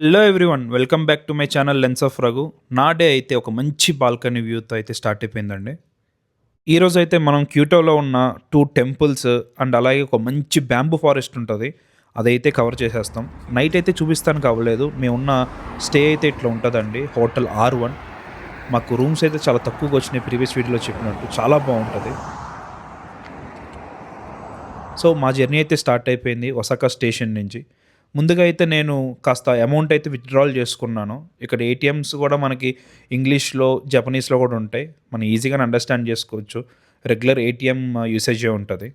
Hello everyone, welcome back to my channel lens of Raghu. నా day అయితే ఒక మంచి బాల్కనీ వ్యూతో అయితే స్టార్ట్ అయిపోయిందండి. ఈరోజు అయితే మనం క్యూటోలో ఉన్న 2 టెంపుల్స్ అండ్ అలాగే ఒక మంచి బ్యాంబూ ఫారెస్ట్ ఉంటుంది, అదైతే కవర్ చేసేస్తాం. నైట్ అయితే చూపిస్తానికి అవ్వలేదు, మేమున్న స్టే అయితే ఇట్లా ఉంటుందండి, హోటల్ R1. మాకు రూమ్స్ అయితే చాలా తక్కువగా వచ్చినాయి, ప్రీవియస్ వీడియోలో చెప్పినట్టు చాలా బాగుంటుంది. సో మా జర్నీ అయితే స్టార్ట్ అయిపోయింది ఒసాకా స్టేషన్ నుంచి. ముందుగా అయితే నేను కాస్త అమౌంట్ అయితే విత్‌డ్రాల్ చేసుకున్నాను. ఇక్కడ ఏటీఎమ్స్ కూడా మనకి ఇంగ్లీష్‌లో, జపనీస్‌లో కూడా ఉంటాయి. మనం ఈజీగానే అండర్‌స్టాండ్ చేసుకోవచ్చు. రెగ్యులర్ ఏటీఎం యూసేజే ఉంటది.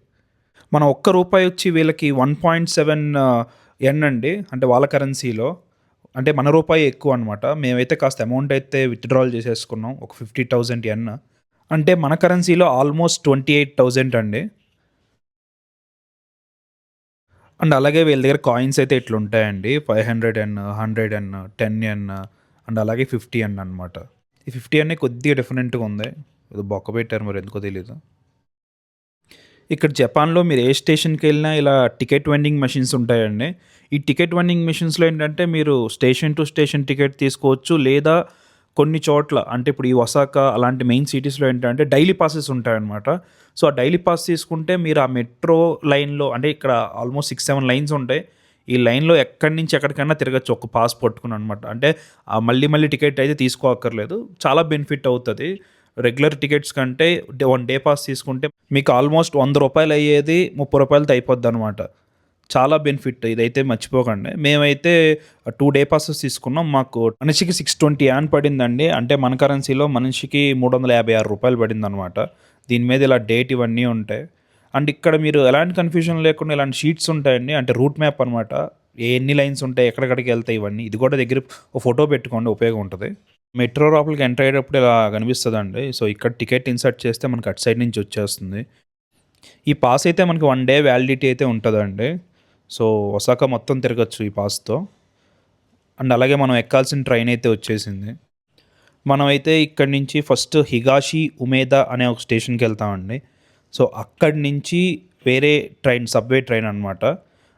మన ఒక్క రూపాయి వచ్చి వీళ్ళకి 1.7 యెన్ అండి. అంటే వాళ్ళ కరెన్సీలో. అంటే మన రూపాయి ఎక్కువనమాట. మేమైతే కాస్త అమౌంట్ అయితే విత్‌డ్రాల్ చేసేసుకున్నాం. ఒక 50,000 యెన్. అంటే మన కరెన్సీలో ఆల్మోస్ట్ 28,000 అండి. అండ్ అలాగే వీళ్ళ దగ్గర కాయిన్స్ అయితే ఇట్లుంటాయండి. 500 యెన్, 100 యెన్, 10 యెన్ అండ్ అలాగే 50 యెన్ అనమాట. ఈ 50 యెన్నే కొద్దిగా డిఫరెంట్‌గా ఉంది. ఏదో బొక్క పెట్టారు మరి ఎందుకో తెలీదు. ఇక్కడ జపాన్‌లో మీరు ఏ స్టేషన్‌కెళ్ళినా ఇలా టికెట్ వెండింగ్ మెషిన్స్ ఉంటాయండి. ఈ టికెట్ వెండింగ్ మెషిన్స్‌లో ఏంటంటే మీరు స్టేషన్ టు స్టేషన్ టికెట్ తీసుకోవచ్చు. లేదా కొన్ని చోట్ల అంటే ఇప్పుడు ఈ ఒసాకా అలాంటి మెయిన్ సిటీస్‌లో ఏంటంటే డైలీ పాసెస్ ఉంటాయన్నమాట. సో, ఆ డైలీ పాస్ తీసుకుంటే మీరు ఆ మెట్రో లైన్‌లో అంటే ఇక్కడ ఆల్మోస్ట్ 6, 7 లైన్స్ ఉంటాయి. ఈ లైన్‌లో ఎక్కడి నుంచి ఎక్కడికైనా తిరగొచ్చు ఒక పాస్ పట్టుకొని అనమాట. అంటే మళ్ళీ మళ్ళీ టికెట్ అయితే తీసుకోక్కర్లేదు. చాలా బెనిఫిట్ అవుతది. రెగ్యులర్ టికెట్స్ కంటే 1 డే పాస్ తీసుకుంటే మీకు ఆల్మోస్ట్ రూ. 100 అయ్యేది రూ. 30తో అయిపోద్దనమాట. చాలా బెనిఫిట్ ఇదైతే మర్చిపోకండి. మేమైతే 2 డే పాసెస్ తీసుకున్నాం. మాకు మనిషికి 620 యాన్ పడిందండి. అంటే మన కరెన్సీలో మనిషికి రూ. 356 పడిందనమాట. దీని మీద ఇలా డేట్ ఇవన్నీ ఉంటాయి. అండ్ ఇక్కడ మీరు ఎలాంటి కన్‌ఫ్యూజన్ లేకుండా ఇలాంటి షీట్స్ ఉంటాయండి. అంటే రూట్ మ్యాప్ అనమాట. ఎన్ని లైన్స్ ఉంటాయి, ఎక్కడికెక్కడికి ఎళ్తాయి ఇవన్నీ. ఇది కూడా దగ్గర ఒక ఫోటో పెట్టుకోండి, ఉపయోగం ఉంటది. మెట్రో లోపలికి ఎంటర్ అయ్యేటప్పుడు ఇలా కనిపిస్తదండి. సో, ఇక్కడ టికెట్ ఇన్సర్ట్ చేస్తే మనకు అటు సైడ్ నుంచి వచ్చేస్తుంది. ఈ పాస్ అయితే మనకి 1 డే వ్యాలిడిటీ అయితే ఉంటదండి. సో, ఒసాకా మొత్తం తిరగొచ్చు ఈ పాస్‌తో. అండ్ అలాగే మనం ఎక్కాల్సిన ట్రైన్ అయితే వచ్చేసింది. మనమైతే ఇక్కడి నుంచి ఫస్ట్ హిగాషి ఉమేదా అనే ఒక స్టేషన్‌కెళ్తామండి. సో, అక్కడి నుంచి వేరే ట్రైన్, సబ్‌వే ట్రైన్ అనమాట.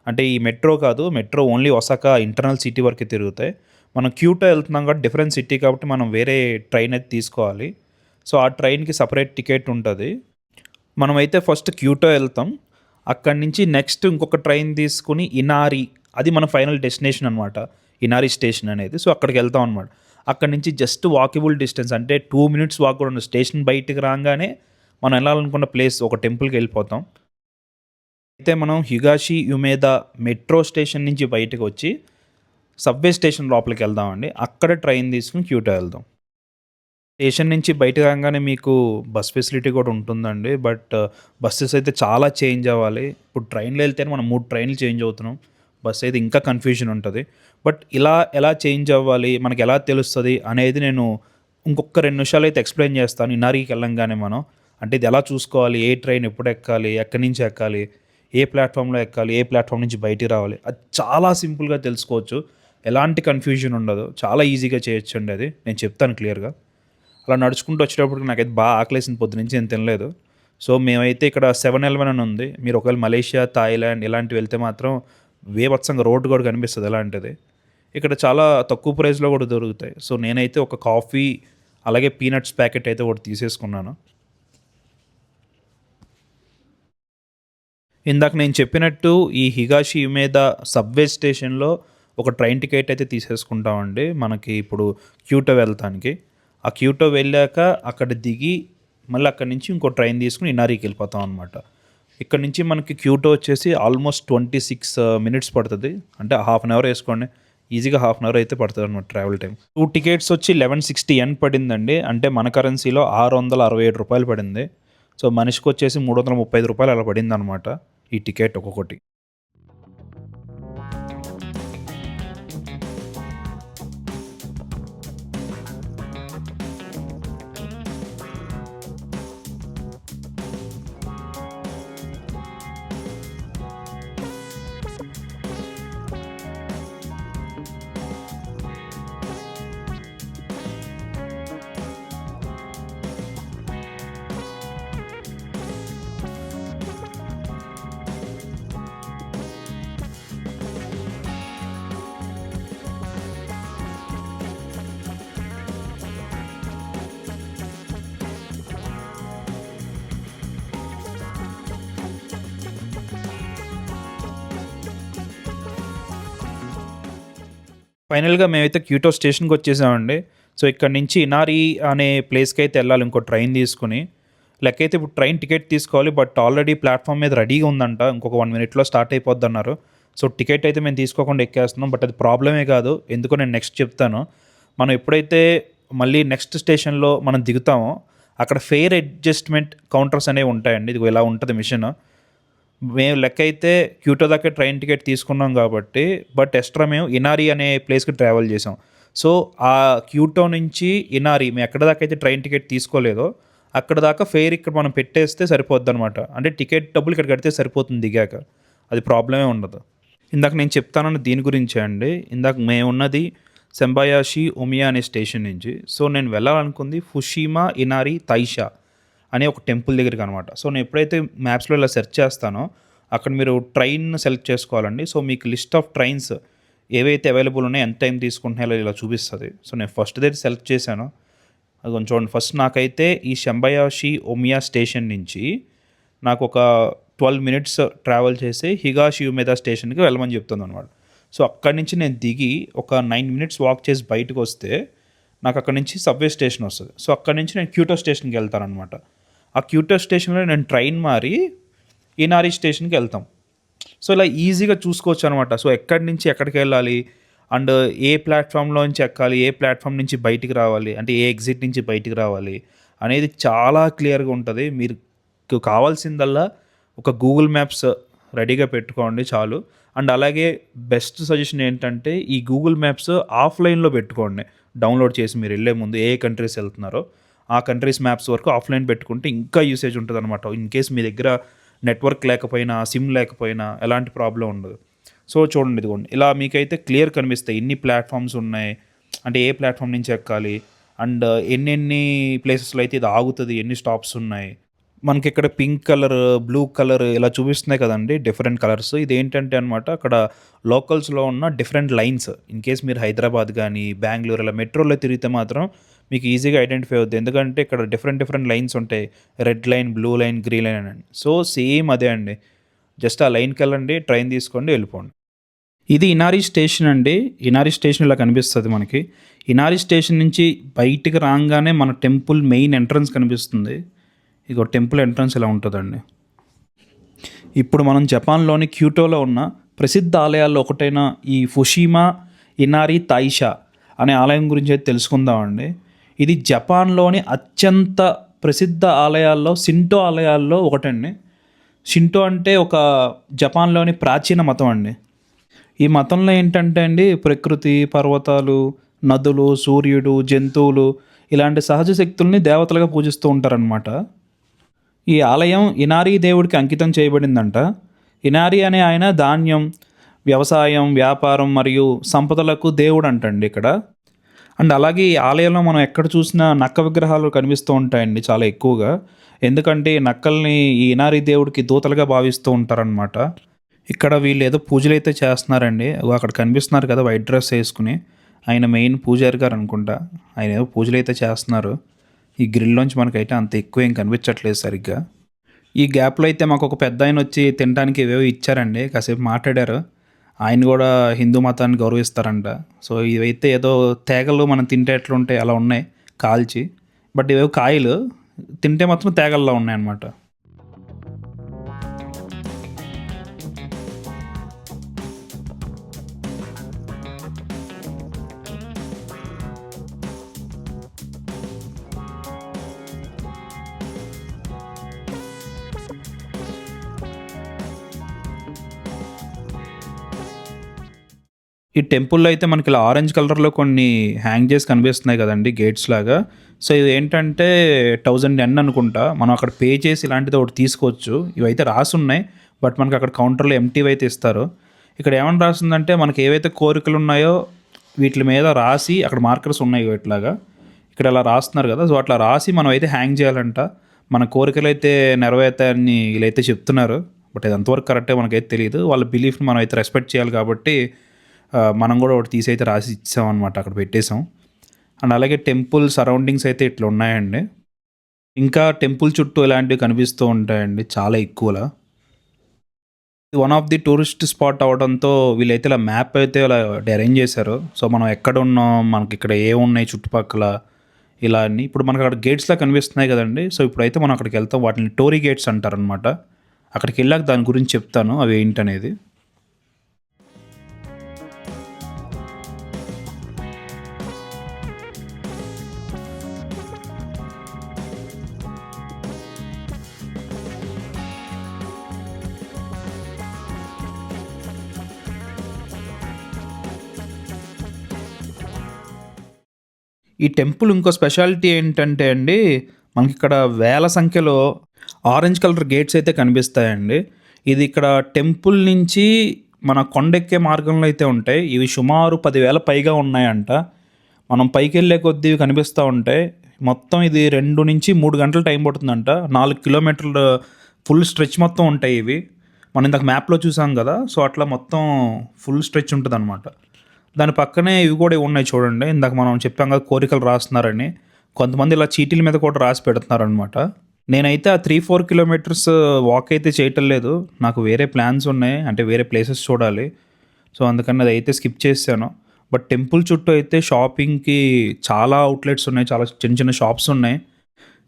అంటే ఈ మెట్రో కాదు. Metro only Osaka internal city వరకే తిరుగుతాయి. మనం క్యూటో ఎళ్తున్నాం కాబట్టి డిఫరెంట్ సిటీ కాబట్టి మనం వేరే ట్రైన్ అయితే తీసుకోవాలి. సో, ఆ ట్రైన్‌కి సెపరేట్ టికెట్ ఉంటది. మనమైతే ఫస్ట్ క్యూటో ఎళ్తాం. అక్కడి నుంచి నెక్స్ట్ ఇంకొక ట్రైన్ తీసుకొని ఇనారి, అది మన ఫైనల్ డెస్టినేషన్ అనమాట. ఇనారి స్టేషన్ అనేది. సో, అక్కడికెళ్తాం అనమాట. అక్కడి నుంచి జస్ట్ వాకబుల్ డిస్టెన్స్, అంటే 2 మినిట్స్ వాక్ కూడా ఉండదు. స్టేషన్ బయటికి రాంగానే మనం ఎళ్ళాలనుకున్న ప్లేస్ ఒక టెంపుల్‌కెళ్ళిపోతాం. అయితే మనం హిగాషి యుమేదా మెట్రో స్టేషన్ నుంచి బయటకొచ్చి సబ్‌వే స్టేషన్ లోపలికెళ్దామండి. అక్కడ ట్రైన్ తీసుకొని క్యూటో ఎళ్దాం. స్టేషన్ నుంచి బయటకి రాంగానే మీకు బస్ ఫెసిలిటీ కూడా ఉంటుందండి. బట్ బసెస్ అయితే చాలా చేంజ్ అవ్వాలి. ఇప్పుడు ట్రైన్‌లో ఎళ్తేనే మనం 3 ట్రైన్‌లు చేంజ్ అవుతున్నాం. బస్ అయితే ఇంకా కన్‌ఫ్యూజన్ ఉంటది. బట్ ఇలా ఎలా చేంజ్ అవ్వాలి, మనకెలా తెలుస్తది అనేది నేను ఇంకొక 2 నిమిషాలైతే ఎక్స్‌ప్లెయిన్ చేస్తాను. ఇన్నారికి ఎళ్ళంగానే మనం. అంటే ఇది ఎలా చూసుకోవాలి, ఏ ట్రైన్ ఎప్పుడు ఎక్కాలి, ఎక్కడి నుంచి ఎక్కాలి, ఏ ప్లాట్‌ఫామ్‌లో ఎక్కాలి, ఏ ప్లాట్‌ఫామ్ నుంచి బయటికి రావాలి. అది చాలా సింపుల్‌గా తెలుసుకోవచ్చు. ఎలాంటి కన్‌ఫ్యూజన్ ఉండదు. చాలా ఈజీగా చేయొచ్చండి అది. నేను చెప్తాను క్లియర్‌గా. అలా నడుచుకుంటూ వచ్చేటప్పటికి నాకైతే బాగా ఆకలేసింది, పొద్దునుంచి నేను తినలేదు. సో, మేమైతే ఇక్కడ 7-Eleven అని ఉంది. మీరు ఒకవేళ మలేషియా, థాయిలాండ్ ఇలాంటివి వెళ్తే మాత్రం బీభత్సంగా రోడ్డు కూడా కనిపిస్తది ఎలాంటిది. ఇక్కడ చాలా తక్కువ ప్రైస్‌లో కూడా దొరుకుతాయి. సో, నేనైతే ఒక కాఫీ అలాగే పీనట్స్ ప్యాకెట్ అయితే ఒకటి తీసేసుకున్నాను. ఇందాక నేను చెప్పినట్టు ఈ హిగాషి యుమేదా సబ్‌వే స్టేషన్‌లో ఒక ట్రైన్ టికెట్ అయితే తీసేసుకుంటామండి. మనకి ఇప్పుడు క్యూటో వెళ్తానికి. ఆ క్యూటో వెళ్ళాక అక్కడ దిగి మళ్ళీ అక్కడి నుంచి ఇంకో ట్రైన్ తీసుకొని ఇనారికి వెళ్ళిపోతాం అనమాట. ఇక్కడ నుంచి మనకి క్యూటో వచ్చేసి ఆల్మోస్ట్ 26 మినిట్స్ పడతది. అంటే హాఫ్ అన్ అవర్ ఏసుకోండి. ఈజీగా హాఫ్ అన్ అవర్ అయితే పడతదనమాట ట్రావెల్ టైమ్. 2 టికెట్స్ వచ్చి 1160 యెన్ పడిందండి. అంటే మన కరెన్సీలో రూ. 667 పడింది. సో, మనిషికొచ్చేసి రూ. 335 అలా పడిందనమాట ఈ టికెట్ ఒక్కొక్కటి. ఫైనల్‌గా మేమైతే క్యూటో స్టేషన్‌కొచ్చేసామండి. సో, ఇక్కడి నుంచి ఇనారి అనే ప్లేస్‌కైతే ఎళ్ళాలి ఇంకో ట్రైన్ తీసుకొని. లెక్కైతే ఇప్పుడు ట్రైన్ టికెట్ తీసుకోవాలి. బట్ ఆల్రెడీ ప్లాట్‌ఫామ్ మీద రెడీగా ఉందంట. ఇంకొక 1 మినిట్‌లో స్టార్ట్ అయిపోద్దన్నారు. సో, టికెట్ అయితే మేము తీసుకోకుండా ఎక్కేస్తున్నాం. బట్ అది ప్రాబ్లమే కాదు. ఎందుకో నేను నెక్స్ట్ చెప్తాను. మనం ఎప్పుడైతే మళ్ళీ నెక్స్ట్ స్టేషన్‌లో మనం దిగుతామో, అక్కడ ఫేర్ అడ్జస్ట్‌మెంట్ కౌంటర్స్ అనేవి ఉంటాయండి. ఇదిగో ఇలా ఉంటది మిషన్. మేము లెక్కైతే క్యూటో దాకా ట్రైన్ టికెట్ తీసుకున్నాం కాబట్టి, బట్ ఎక్స్‌ట్రా మేము ఇనారి అనే ప్లేస్‌కి ట్రావెల్ చేసాం. సో, ఆ క్యూటో నుంచి ఇనారి మేము ఎక్కడి దాకా అయితే ట్రైన్ టికెట్ తీసుకోలేదో, అక్కడ దాకా ఫేర్ ఇక్కడ మనం పెట్టేస్తే సరిపోద్దనమాట. అంటే టికెట్ డబ్బులు ఇక్కడ కడితే సరిపోతుంది దిగాక. అది ప్రాబ్లమే ఉండదు. ఇందాక నేను చెప్తానన్న దీని గురించే అండి. ఇందాక మేమున్నది సెంబాయాషి ఒమియా అనే స్టేషన్ నుంచి. సో, నేను వెళ్ళాలనుకుంది ఫుషీమా ఇనారి తైషా అనే ఒక టెంపుల్ దగ్గరికనమాట. సో, నేను ఎప్పుడైతే మ్యాప్స్‌లో ఇలా సెర్చ్ చేస్తానో, అక్కడ మీరు ట్రైన్ సెలెక్ట్ చేసుకోవాలండి. సో, మీకు లిస్ట్ ఆఫ్ ట్రైన్స్ ఏవైతే అవైలబుల్ ఉన్నాయో, ఎంత టైం తీసుకుంటున్నాయో ఇలా చూపిస్తది. సో, నేను ఫస్ట్‌దైతే సెలెక్ట్ చేశాను. అదిగోండి చూడండి. ఫస్ట్ నాకైతే ఈ షంబయాషి ఒమియా స్టేషన్ నుంచి నాకొక 12 మినిట్స్ ట్రావెల్ చేసి హిగాషియుమెదా స్టేషన్‌కి వెళ్ళమని చెప్తుందనమాట. సో, అక్కడి నుంచి నేను దిగి ఒక 9 మినిట్స్ వాక్ చేసి బయటకొస్తే నాకు అక్కడి నుంచి సబ్వే స్టేషన్ వస్తది. సో, అక్కడి నుంచి నేను క్యూటో స్టేషన్‌కి వెళ్తాననమాట. ఆ క్యూటో స్టేషన్‌లో నేను ట్రైన్ మారి ఇనారి స్టేషన్‌కి వెళ్తాం. సో, ఇలా ఈజీగా చూసుకోవచ్చనమాట. సో, ఎక్కడి నుంచి ఎక్కడికెళ్ళాలి అండ్ ఏ ప్లాట్‌ఫామ్‌లో నుంచి ఎక్కాలి, ఏ ప్లాట్‌ఫామ్ నుంచి బయటికి రావాలి, అంటే ఏ ఎగ్జిట్ నుంచి బయటికి రావాలి అనేది చాలా క్లియర్‌గా ఉంటది. మీకు కావాల్సిందల్లా ఒక గూగుల్ మ్యాప్స్ రెడీగా పెట్టుకోండి చాలు. అండ్ అలాగే బెస్ట్ సజెషన్ ఏంటంటే ఈ గూగుల్ మ్యాప్స్ ఆఫ్‌లైన్‌లో పెట్టుకోండి. డౌన్‌లోడ్ చేసి మీరెళ్ళే ముందు ఏ కంట్రీస్ ఎళ్తున్నారో ఆ కంట్రీస్ మ్యాప్స్ వరకు ఆఫ్‌లైన్ పెట్టుకుంటే ఇంకా యూసేజ్ ఉంటదనమాట. ఇన్ కేస్ మీ దగ్గర నెట్వర్క్ లేకపోయినా, సిమ్ లేకపోయినా ఎలాంటి ప్రాబ్లమ్ ఉండదు. సో, చూడండి ఇదిగోండి. ఇలా మీకైతే క్లియర్ కనిపిస్తాయి. ఎన్ని ప్లాట్‌ఫామ్స్ ఉన్నాయి, అంటే ఏ ప్లాట్‌ఫామ్ నుంచి ఎక్కాలి అండ్ ఎన్నెన్ని ప్లేసెస్‌లో అయితే ఇది ఆగుతది, ఎన్ని స్టాప్స్ ఉన్నాయి. మనకిక్కడ పింక్ కలర్, బ్లూ కలర్ ఇలా చూపిస్తున్నాయి కదండీ! Different colours. ఇదేంటంటే అనమాట అక్కడ లోకల్స్‌లో ఉన్న డిఫరెంట్ లైన్స్. ఇన్ కేస్ మీరు హైదరాబాద్ గానీ, బెంగుళూరు ఇలా మెట్రోలో తిరిగితే మాత్రం మీకు ఈజీగా ఐడెంటిఫై అవుద్ది. ఎందుకంటే ఇక్కడ డిఫరెంట్ డిఫరెంట్ లైన్స్ ఉంటాయి. Red line, blue line, green line అని. సో, సేమ్ అదే అండి. జస్ట్ ఆ లైన్‌కెళ్ళండి, ట్రైన్ తీసుకోండి, వెళ్ళిపోండి. ఇది ఇనారి స్టేషన్ అండి. ఇనారి స్టేషన్ ఇలా కనిపిస్తది మనకి. ఇనారి స్టేషన్ నుంచి బయటికి రాంగానే మన టెంపుల్ మెయిన్ ఎంట్రన్స్ కనిపిస్తుంది. ఇగో టెంపుల్ ఎంట్రన్స్ ఇలా ఉంటదండి. ఇప్పుడు మనం జపాన్‌లోని క్యోటోలో ఉన్న ప్రసిద్ధ ఆలయాల్లో ఒకటైన ఈ ఫుషిమా ఇనారి తైషా అనే ఆలయం గురించి అయితే తెలుసుకుందామండి. ఇది జపాన్‌లోని అత్యంత ప్రసిద్ధ ఆలయాల్లో షింటో ఆలయాల్లో ఒకటండి. షింటో అంటే ఒక జపాన్‌లోని ప్రాచీన మతం అండి. ఈ మతంలో ఏంటంటే అండి ప్రకృతి, పర్వతాలు, నదులు, సూర్యుడు, జంతువులు ఇలాంటి సహజ శక్తుల్ని దేవతలుగా పూజిస్తూ ఉంటారనమాట. ఈ ఆలయం ఇనారీ దేవుడికి అంకితం చేయబడిందంట. ఇనారీ అనే ఆయన ధాన్యం, వ్యవసాయం, వ్యాపారం మరియు సంపదలకు దేవుడంటండి ఇక్కడ. అండ్ అలాగే ఈ ఆలయంలో మనం ఎక్కడ చూసినా నక్క విగ్రహాలు కనిపిస్తూ ఉంటాయండి చాలా ఎక్కువగా. ఎందుకంటే ఈ నక్కల్ని ఈ ఇనారీ దేవుడికి దూతలుగా భావిస్తూ ఉంటారనమాట. ఇక్కడ వీళ్ళేదో పూజలైతే చేస్తున్నారండి. అగో అక్కడ కనిపిస్తున్నారు కదా! వైట్ డ్రెస్ ఏసుకొని. ఆయన మెయిన్ పూజారి గారనుకుంటా. ఆయనేదో పూజలైతే చేస్తున్నారు. ఈ గ్రిల్‌లోంచి మనకైతే అంత ఎక్కువేం కనిపించట్లేదు సరిగ్గా. ఈ గ్యాప్‌లో అయితే మాకొక పెద్దాయనొచ్చి తినటానికి ఏవేవో ఇచ్చారండి. కాసేపు మాట్లాడారు. ఆయన గూడా హిందూ మతాన్ని గౌరవిస్తారంట. సో, ఇవైతే ఏదో తేగలు మనం తింటే ఎట్లుంటాయి అలా ఉన్నాయి కాల్చి. బట్ ఇవేవో కాయలు. తింటే మాత్రం తేగల్లా ఉన్నాయన్నమాట. ఈ టెంపుల్‌లో అయితే మనకి ఇలా ఆరెంజ్ కలర్‌లో కొన్ని హ్యాంగ్ చేసి కనిపిస్తున్నాయి కదండీ! గేట్స్ లాగా. సో, ఇదేంటంటే 1000 యెన్ అనుకుంటా. మనం అక్కడ పే చేసి ఇలాంటిది ఒకటి తీసుకోవచ్చు. ఇవైతే రాసున్నాయి. బట్ మనకు అక్కడ కౌంటర్‌లో ఎంప్టీవి అయితే ఇస్తారు. ఇక్కడ ఏమని రాసిందంటే మనకి ఏవైతే కోరికలు ఉన్నాయో వీట్లి మీద రాసి అక్కడ మార్కర్స్ ఉన్నాయి ఇట్లాగా. ఇక్కడ ఇలా రాస్తున్నారు కదా! సో, అట్లా రాసి మనం అయితే హ్యాంగ్ చేయాలంట. మన కోరికలైతే నెరవేరుతాయని వీళ్ళైతే చెప్తున్నారు. బట్ అది ఎంతవరకు కరెక్టే మనకైతే తెలీదు. వాళ్ళ బిలీఫ్‌ని మనం అయితే రెస్పెక్ట్ చేయాలి కాబట్టి మనం కూడా ఒకటి తీసి అయితే రాసి ఇచ్చామన్నమాట. అక్కడ పెట్టేసాం. అండ్ అలాగే టెంపుల్ సరౌండింగ్స్ అయితే ఇట్లా ఉన్నాయండి. ఇంకా టెంపుల్ చుట్టూ ఇలాంటివి కనిపిస్తూ ఉంటాయండి చాలా ఎక్కువలా. ఇది one of the tourist spot అవ్వడంతో వీళ్ళైతే ఇలా మ్యాప్ అయితే ఇలా అరేంజ్ చేశారు. సో, మనం ఎక్కడున్నాం, మనకిక్కడ ఏమున్నాయి చుట్టుపక్కల ఇలా అన్నీ. ఇప్పుడు మనకు అక్కడ గేట్స్‌లా కనిపిస్తున్నాయి కదండీ! సో, ఇప్పుడైతే మనం అక్కడికెళ్తాం. వాటిని టోరీ గేట్స్ అంటారనమాట. అక్కడికెళ్ళాక దాని గురించి చెప్తాను అవి ఏంటనేది. ఈ టెంపుల్ ఇంకో స్పెషాలిటీ ఏంటంటే అండి, మనకిక్కడ వేల సంఖ్యలో ఆరెంజ్ కలర్ గేట్స్ అయితే కనిపిస్తాయండి. ఇది ఇక్కడ టెంపుల్ నుంచి మన కొండెక్కే మార్గంలో అయితే ఉంటాయి. ఇవి సుమారు 10,000 పైగా ఉన్నాయంట. మనం పైకెళ్ళే కొద్దీ ఇవి కనిపిస్తా ఉంటాయి. మొత్తం ఇది 2-3 గంటలు టైం పడుతుందంట. 4 కిలోమీటర్ల ఫుల్ స్ట్రెచ్ మొత్తం ఉంటాయి ఇవి. మనం ఇందాక మ్యాప్‌లో చూసాం గదా! సో, అట్లా మొత్తం ఫుల్ స్ట్రెచ్ ఉంటదనమాట. దాని పక్కనే ఇవి కూడా ఉన్నాయి చూడండి. ఇందాక మనం చెప్పాం కదా కోరికలు రాస్తున్నారని. కొంతమంది ఇలా చీటీల మీద కూడా రాసి పెడుతున్నారనమాట. నేనైతే ఆ 3-4 కిలోమీటర్స్ వాక్ అయితే చేయటం లేదు. నాకు వేరే ప్లాన్స్ ఉన్నాయి. అంటే వేరే ప్లేసెస్ చూడాలి. సో, అందుకని అదైతే స్కిప్ చేశాను. బట్ టెంపుల్ చుట్టూ అయితే షాపింగ్‌కి చాలా అవుట్‌లెట్స్ ఉన్నాయి. చాలా చిన్న చిన్న షాప్స్ ఉన్నాయి.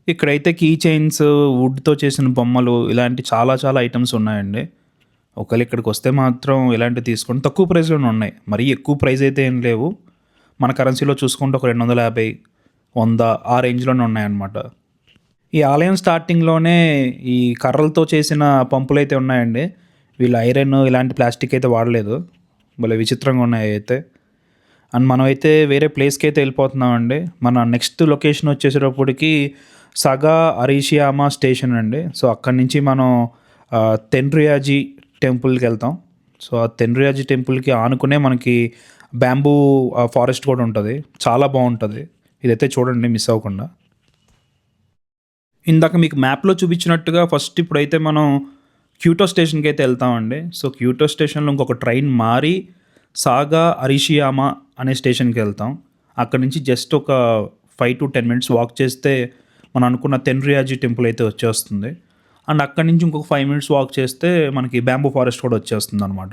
ఇక్కడైతే కీ చైన్స్, వుడ్‌తో చేసిన బొమ్మలు ఇలాంటి చాలా చాలా ఐటెమ్స్ ఉన్నాయండి. ఒకవేళ ఇక్కడికొస్తే మాత్రం ఇలాంటివి తీసుకోండి. తక్కువ ప్రైస్‌లోనే ఉన్నాయి. మరీ ఎక్కువ ప్రైస్ అయితే ఏం లేవు. మన కరెన్సీలో చూసుకుంటే ఒక 250, 100 ఆ రేంజ్‌లోనే ఉన్నాయన్నమాట. ఈ ఆలయం స్టార్టింగ్‌లోనే ఈ కర్రలతో చేసిన పంపులైతే ఉన్నాయండి. వీళ్ళు ఐరన్ ఇలాంటి ప్లాస్టిక్ అయితే వాడలేదు. భలే విచిత్రంగా ఉన్నాయి అయైతే. అండ్ మనమైతే వేరే ప్లేస్‌కైతే వెళ్ళిపోతున్నామండి. మన నెక్స్ట్ లొకేషన్ వచ్చేసేటప్పటికి సగా అరిషియామా స్టేషన్ అండి. సో, అక్కడి నుంచి మనం తెన్రియాజీ టెంపుల్‌కెళ్తాం. సో, ఆ తెన్రియాజీ టెంపుల్‌కి ఆనుకునే మనకి బ్యాంబూ ఫారెస్ట్ కూడా ఉంటది. చాలా బావుంటది. ఇదైతే చూడండి మిస్ అవ్వకుండా. ఇందాక మీకు మ్యాప్‌లో చూపించినట్టుగా ఫస్ట్ ఇప్పుడైతే మనం క్యూటో స్టేషన్‌కైతే వెళ్తామండి. సో, క్యూటో స్టేషన్‌లో ఇంకొక ట్రైన్ మారి సాగా అరిషియామా అనే స్టేషన్‌కెళ్తాం. అక్కడి నుంచి జస్ట్ ఒక 5-10 మినిట్స్ వాక్ చేస్తే మనం అనుకున్న తెన్రియాజీ టెంపుల్ అయితే వచ్చేస్తుంది. అండ్ అక్కడి నుంచి ఇంకొక 5 మినిట్స్ వాక్ చేస్తే మనకి బ్యాంబూ ఫారెస్ట్ కూడా వచ్చేస్తుందనమాట.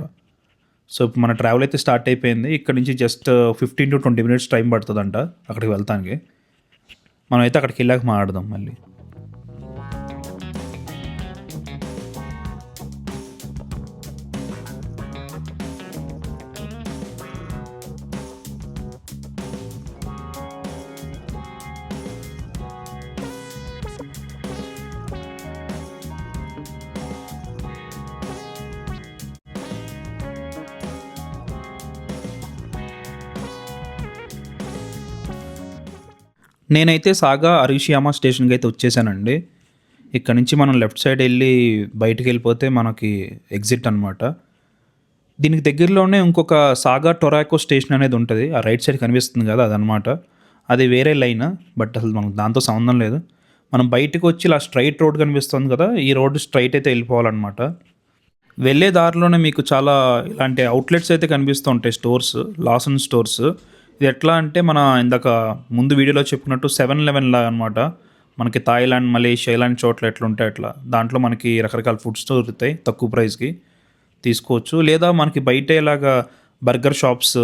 సో, ఇప్పుడు మన ట్రావెల్ అయితే స్టార్ట్ అయిపోయింది. ఇక్కడి నుంచి జస్ట్ 15-20 మినిట్స్ టైం పడుతదంట అక్కడికి వెళ్తానికి. మనమైతే అక్కడికెళ్ళాక మాట్లాడదాం మళ్ళీ. నేనైతే సాగా అరిషియామా స్టేషన్‌కైతే వచ్చేసానండి. ఇక్కడ నుంచి మనం లెఫ్ట్ సైడ్ ఎళ్ళి బయటికెళ్ళిపోతే మనకి ఎగ్జిట్ అనమాట. దీనికి దగ్గరలోనే ఇంకొక సాగా టొరాకో స్టేషన్ అనేది ఉంటది. ఆ రైట్ సైడ్ కనిపిస్తుంది కదా! అదనమాట. అది వేరే లైన్. బట్ అసలు మనకు దాంతో సంబంధం లేదు. మనం బయటకొచ్చి ఇలా స్ట్రెయిట్ రోడ్ కనిపిస్తుంది కదా! ఈ రోడ్ స్ట్రెయిట్ అయితే వెళ్ళిపోవాలనమాట. వెళ్ళే దారిలోనే మీకు చాలా ఇలాంటి అవుట్‌లెట్స్ అయితే కనిపిస్తూ ఉంటాయి స్టోర్స్. Lawson stores. ఇది ఎట్లా అంటే మన ఇందాక ముందు వీడియోలో చెప్పుకున్నట్టు 7-11 లాగా అనమాట. మనకి థాయిలాండ్, మలేషియా ఇలాంటి చోట్ల ఎట్లుంటాయి అట్లా. దాంట్లో మనకి రకరకాల ఫుడ్స్ దొరుకుతాయి తక్కువ ప్రైస్‌కి. తీసుకోవచ్చు. లేదా మనకి బయట ఇలాగా బర్గర్ షాప్స్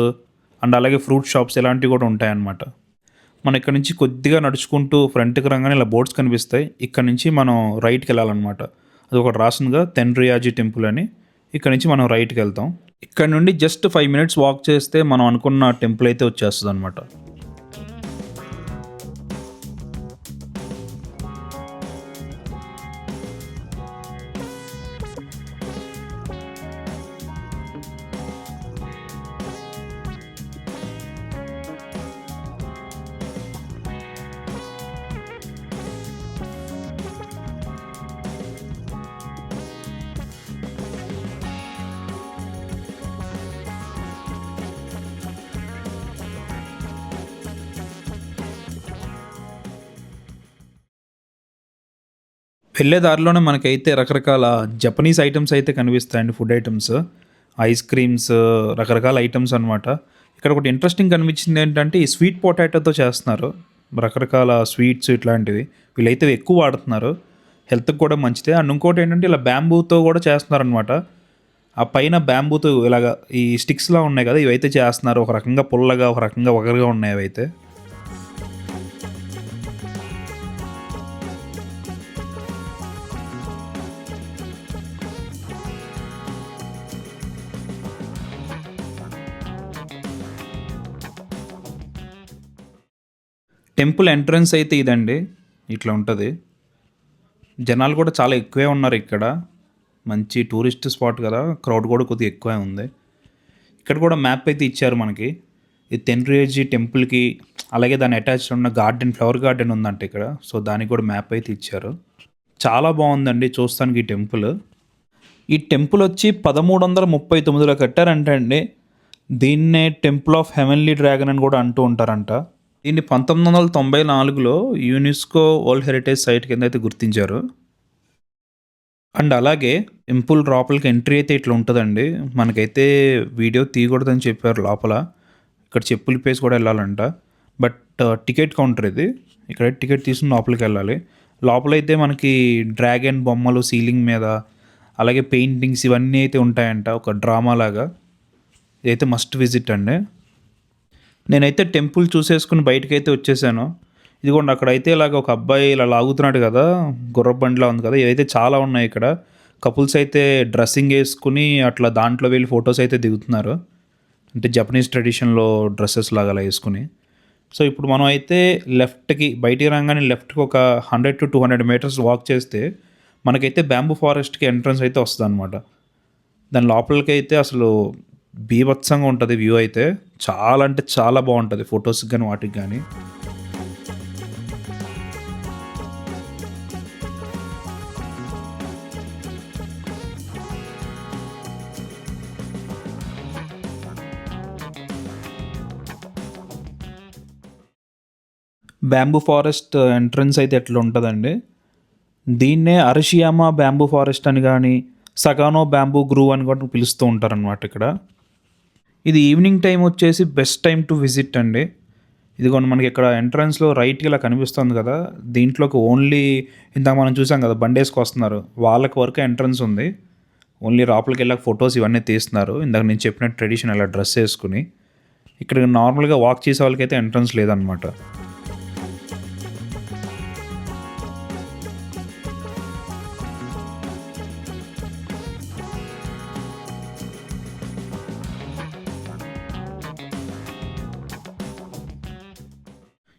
అండ్ అలాగే ఫ్రూట్ షాప్స్ ఇలాంటివి కూడా ఉంటాయన్నమాట. మనం ఇక్కడ నుంచి కొద్దిగా నడుచుకుంటూ ఫ్రంట్‌కి రాంగానే ఇలా బోర్డ్స్ కనిపిస్తాయి. ఇక్కడ నుంచి మనం రైట్‌కెళ్ళాలన్నమాట. అదొకటి రాసుందిగా తెన్రియాజీ టెంపుల్ అని. ఇక్కడ నుంచి మనం రైట్‌కెళ్తాం. ఇక్కడ నుండి జస్ట్ 5 మినిట్స్ వాక్ చేస్తే మనం అనుకున్న టెంపుల్ అయితే వచ్చేస్తదనమాట. వెళ్ళే దారిలోనే మనకైతే రకరకాల జపనీస్ ఐటెమ్స్ అయితే కనిపిస్తాయండి. ఫుడ్ ఐటెమ్స్, ఐస్ క్రీమ్స్, రకరకాల ఐటెమ్స్ అనమాట. ఇక్కడ ఒకటి ఇంట్రెస్టింగ్ కనిపించింది ఏంటంటే ఈ స్వీట్ పొటాటోతో చేస్తున్నారు. రకరకాల స్వీట్స్ ఇట్లాంటివి. వీళ్ళైతే ఎక్కువ వాడుతున్నారు. హెల్త్‌కి కూడా మంచిదే. అండ్ ఇంకోటి ఏంటంటే ఇలా బ్యాంబూతో కూడా చేస్తున్నారనమాట. ఆ పైన బ్యాంబూతో ఇలాగ ఈ స్టిక్స్‌లా ఉన్నాయి కదా! ఇవైతే చేస్తున్నారు. ఒక రకంగా పుల్లగా, ఒక రకంగా వగరుగా ఉన్నాయి అవైతే. టెంపుల్ ఎంట్రన్స్ అయితే ఇదండి. ఇట్లా ఉంటది. జనాలు కూడా చాలా ఎక్కువే ఉన్నారు ఇక్కడ. మంచి టూరిస్ట్ స్పాట్ కదా! క్రౌడ్ కూడా కొద్దిగా ఎక్కువే ఉంది. ఇక్కడ కూడా మ్యాప్ అయితే ఇచ్చారు మనకి. ఈ తెన్రేజీ టెంపుల్‌కి అలాగే దాని అటాచ్డ్ ఉన్న గార్డెన్, ఫ్లవర్ గార్డెన్ ఉందంట ఇక్కడ. సో, దానికి కూడా మ్యాప్ అయితే ఇచ్చారు. చాలా బావుందండి చూస్తానికి ఈ టెంపుల్. ఈ టెంపుల్ వచ్చి 1339లో కట్టారంట అండి. దీన్నే టెంపుల్ ఆఫ్ హెవెన్లీ డ్రాగన్ అని కూడా అంటూ ఉంటారంట. దీన్ని 1994లో యునెస్కో వరల్డ్ హెరిటేజ్ సైట్ కింద అయితే గుర్తించారు. అండ్ అలాగే టెంపుల్ లోపలికి ఎంట్రీ అయితే ఇట్లా ఉంటదండి. మనకైతే వీడియో తీయకూడదని చెప్పారు లోపల. ఇక్కడ చెప్పులు ఇప్పేసి కూడా వెళ్ళాలంట. బట్ టికెట్ కౌంటర్ ఇది. ఇక్కడ టికెట్ తీసుకొని లోపలికెళ్ళాలి. లోపలైతే మనకి డ్రాగన్ బొమ్మలు సీలింగ్ మీద, అలాగే పెయింటింగ్స్ ఇవన్నీ అయితే ఉంటాయంట. ఒక డ్రామా లాగా. ఇదైతే మస్ట్ విజిట్ అండి. నేనైతే టెంపుల్ చూసేసుకొని బయటకైతే వచ్చేసాను. ఇదిగోండి అక్కడైతే ఇలాగ ఒక అబ్బాయి ఇలా లాగుతున్నాడు కదా! గుర్రపు బండిలా ఉంది కదా! ఇవైతే చాలా ఉన్నాయి ఇక్కడ. కపుల్స్ అయితే డ్రెస్సింగ్ ఏసుకొని అట్లా దాంట్లో వెళ్ళి ఫోటోస్ అయితే దిగుతున్నారు. అంటే జపనీస్ ట్రెడిషన్‌లో డ్రెసెస్ లాగా అలా ఏసుకొని. సో, ఇప్పుడు మనం అయితే లెఫ్ట్‌కి బయటికి రాంగానే లెఫ్ట్‌కి ఒక 100-200 మీటర్స్ వాక్ చేస్తే మనకైతే బ్యాంబూ ఫారెస్ట్‌కి ఎంట్రన్స్ అయితే వస్తదనమాట. దాని లోపలికైతే అసలు బీభత్సంగా ఉంటది వ్యూ అయితే. చాలా అంటే చాలా బావుంటది ఫోటోస్‌కి గాని, వాటికి గాని. బ్యాంబూ ఫారెస్ట్ ఎంట్రన్స్ అయితే ఎట్లా ఉంటదండి. దీన్నే అరషియామా బ్యాంబూ ఫారెస్ట్ అని గాని, సగానో బ్యాంబూ గ్రూవ్ అని కూడా పిలుస్తూ ఉంటారనమాట ఇక్కడ. ఇది ఈవినింగ్ టైం వచ్చేసి బెస్ట్ టైం టు విజిట్ అండి. ఇదిగోండి మనకి ఇక్కడ ఎంట్రన్స్‌లో రైట్‌కి ఇలా కనిపిస్తుంది కదా! దీంట్లోకి ఓన్లీ ఇందాక మనం చూసాం కదా! బండేసుకొస్తున్నారు. వాళ్ళకి వరకు ఎంట్రన్స్ ఉంది. ఓన్లీ లోపలికెళ్ళాక ఫోటోస్ ఇవన్నీ తీస్తున్నారు. ఇందాక నేను చెప్పినట్టు ట్రెడిషన్ అలా డ్రెస్ ఏసుకొని. ఇక్కడ నార్మల్‌గా వాక్ చేసే వాళ్ళకైతే ఎంట్రన్స్ లేదనమాట.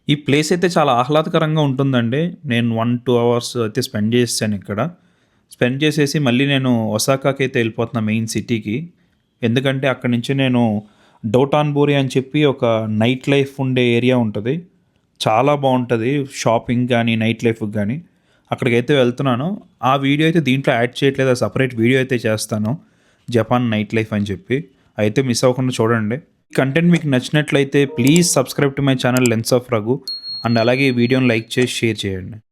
ఈ ప్లేస్ అయితే చాలా ఆహ్లాదకరంగా ఉంటుందండి. నేను 1, 2 అవర్స్ అయితే స్పెండ్ చేసేసాను ఇక్కడ. స్పెండ్ చేసేసి మళ్ళీ నేను ఒసాకాకైతే వెళ్ళిపోతున్నా మెయిన్ సిటీకి. ఎందుకంటే అక్కడి నుంచి నేను డోటాన్బోరి అని చెప్పి ఒక నైట్ లైఫ్ ఉండే ఏరియా ఉంటది. చాలా బావుంటది. షాపింగ్ గానీ, నైట్ లైఫ్‌కి గానీ. అక్కడికైతే వెళ్తున్నాను. ఆ వీడియో అయితే దీంట్లో యాడ్ చేయట్లేదు. సెపరేట్ వీడియో అయితే చేస్తాను. జపాన్ నైట్ లైఫ్ అని చెప్పి. అయితే మిస్ అవ్వకుండా చూడండి. కంటెంట్ మీకు నచ్చినట్లయితే please subscribe to my channel lens of Raghu. And అలాగే ఈ వీడియోని లైక్ చేసి షేర్ చేయండి.